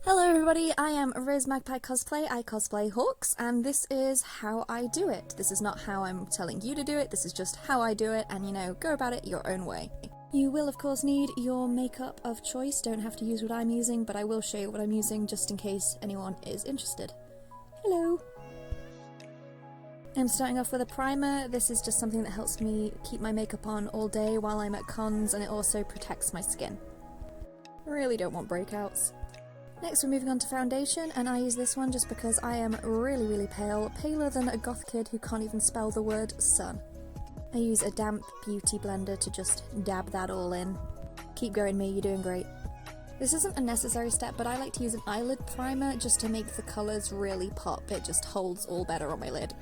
Hello everybody, I am Rose Magpie Cosplay, I cosplay Hawks, and this is how I do it. This is not how I'm telling you to do it, this is just how I do it, and go about it your own way. You will of course need your makeup of choice, don't have to use what I'm using, but I will show you what I'm using just in case anyone is interested. Hello! I'm starting off with a primer. This is just something that helps me keep my makeup on all day while I'm at cons, and it also protects my skin. Really don't want breakouts. Next we're moving on to foundation, and I use this one just because I am really pale, paler than a goth kid who can't even spell the word sun. I use a damp beauty blender to just dab that all in. Keep going me, you're doing great. This isn't a necessary step, but I like to use an eyelid primer just to make the colours really pop. It just holds all better on my lid.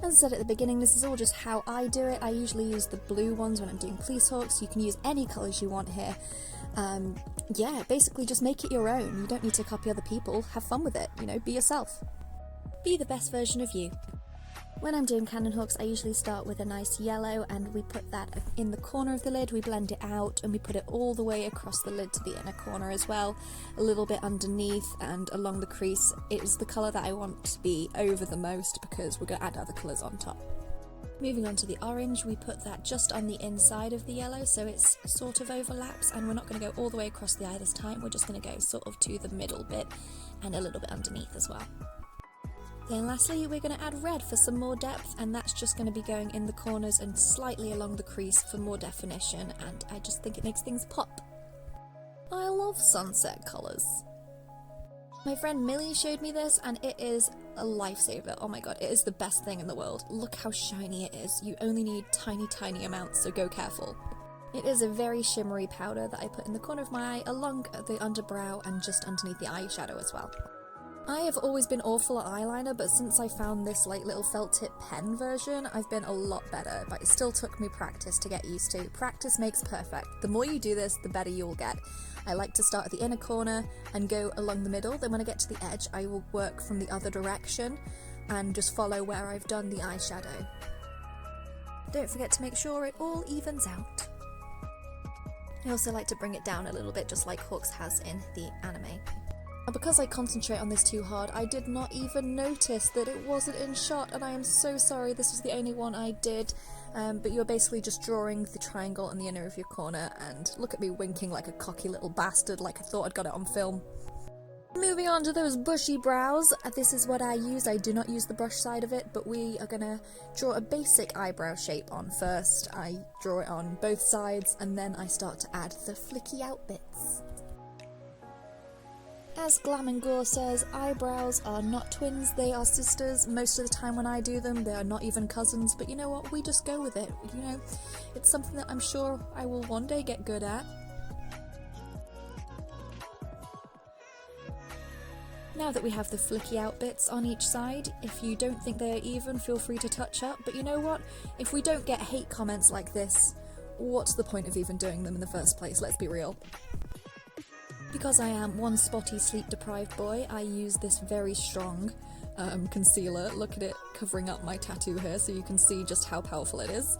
As I said at the beginning, this is all just how I do it. I usually use the blue ones when I'm doing police hawks. You can use any colours you want here. Yeah, basically just make it your own. You don't need to copy other people. Have fun with it, be yourself. Be the best version of you. When I'm doing Cannon Hawks, I usually start with a nice yellow, and we put that in the corner of the lid, we blend it out, and we put it all the way across the lid to the inner corner as well, a little bit underneath and along the crease. It is the colour that I want to be over the most because we're going to add other colours on top. Moving on to the orange, we put that just on the inside of the yellow, so it sort of overlaps, and we're not going to go all the way across the eye this time, we're just going to go sort of to the middle bit and a little bit underneath as well. Then lastly, we're going to add red for some more depth, and that's just going to be going in the corners and slightly along the crease for more definition, and I just think it makes things pop. I love sunset colours. My friend Millie showed me this, and it is a lifesaver. Oh my god, it is the best thing in the world. Look how shiny it is. You only need tiny amounts, so go careful. It is a very shimmery powder that I put in the corner of my eye, along the underbrow and just underneath the eyeshadow as well. I have always been awful at eyeliner, but since I found this little felt tip pen version, I've been a lot better, but it still took me practice to get used to. Practice makes perfect. The more you do this, the better you'll get. I like to start at the inner corner and go along the middle, then when I get to the edge, I will work from the other direction and just follow where I've done the eyeshadow. Don't forget to make sure it all evens out. I also like to bring it down a little bit, just like Hawks has in the anime. Because I concentrate on this too hard, I did not even notice that it wasn't in shot, and I am so sorry. This was the only one I did, but you're basically just drawing the triangle in the inner of your corner, and look at me winking like a cocky little bastard, like I thought I'd got it on film. Moving on to those bushy brows, this is what I use. I do not use the brush side of it, but we are gonna draw a basic eyebrow shape on first. I draw it on both sides, and then I start to add the flicky out bits. As Glam and Gore says, eyebrows are not twins, they are sisters. Most of the time when I do them, they are not even cousins, but you know what, we just go with it. It's something that I'm sure I will one day get good at. Now that we have the flicky out bits on each side, if you don't think they are even, feel free to touch up, but you know what, if we don't get hate comments like this, what's the point of even doing them in the first place, let's be real. Because I am one spotty sleep-deprived boy, I use this very strong concealer. Look at it covering up my tattoo here so you can see just how powerful it is.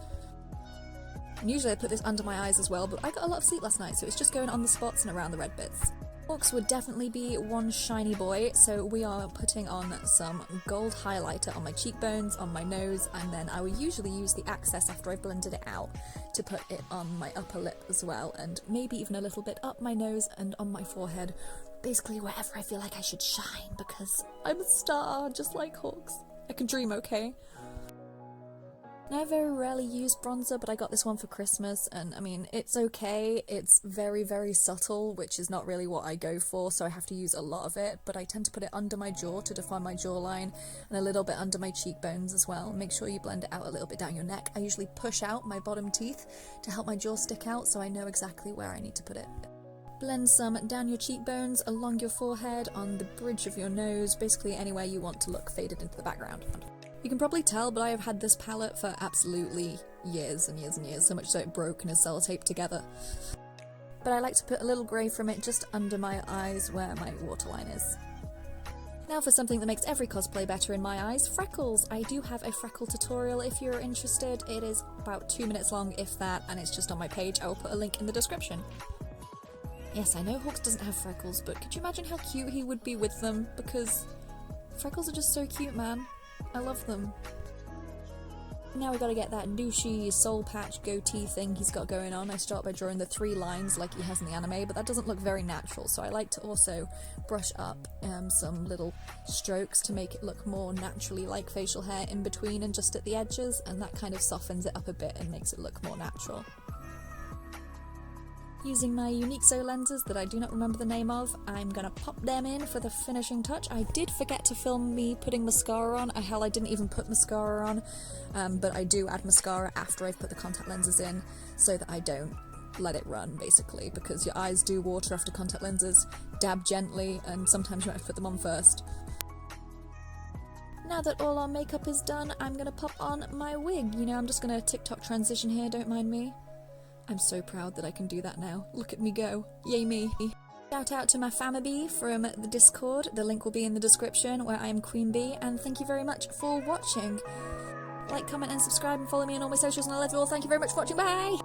And usually I put this under my eyes as well, but I got a lot of sleep last night, so it's just going on the spots and around the red bits. Hawks would definitely be one shiny boy, so we are putting on some gold highlighter on my cheekbones, on my nose, and then I will usually use the access after I've blended it out to put it on my upper lip as well, and maybe even a little bit up my nose and on my forehead, basically wherever I feel like I should shine, because I'm a star, just like Hawks. I can dream, okay? Now, I very rarely use bronzer, but I got this one for Christmas, and I mean, it's okay. It's very subtle, which is not really what I go for, so I have to use a lot of it, but I tend to put it under my jaw to define my jawline, and a little bit under my cheekbones as well. Make sure you blend it out a little bit down your neck. I usually push out my bottom teeth to help my jaw stick out, so I know exactly where I need to put it. Blend some down your cheekbones, along your forehead, on the bridge of your nose, basically anywhere you want to look faded into the background. You can probably tell, but I have had this palette for absolutely years and years, so much so it broke and is sellotaped together. But I like to put a little grey from it just under my eyes where my waterline is. Now for something that makes every cosplay better in my eyes, Freckles! I do have a freckle tutorial if you're interested. It is about 2 minutes long, if that, and it's just on my page. I will put a link in the description. Yes, I know Hawks doesn't have freckles, but could you imagine how cute he would be with them? Because freckles are just so cute, man. I love them. Now we gotta get that douchey soul patch goatee thing he's got going on. I start by drawing the 3 lines like he has in the anime, but that doesn't look very natural, so I like to also brush up some little strokes to make it look more naturally like facial hair in between and just at the edges, and that kind of softens it up a bit and makes it look more natural. Using my Unique So lenses that I do not remember the name of, I'm gonna pop them in for the finishing touch. I did forget to film me putting mascara on. Hell, I didn't even put mascara on, but I do add mascara after I've put the contact lenses in so that I don't let it run, basically, because your eyes do water after contact lenses. Dab gently, and sometimes you might have to put them on first. Now that all our makeup is done, I'm gonna pop on my wig. You know, I'm just gonna TikTok transition here, don't mind me. I'm so proud that I can do that now. Look at me go. Yay me. Shout out to my Famibee from the Discord. The link will be in the description, where I am Queen Bee, and thank you very much for watching. Like, comment and subscribe and follow me on all my socials, and I love you all. Thank you very much for watching. Bye!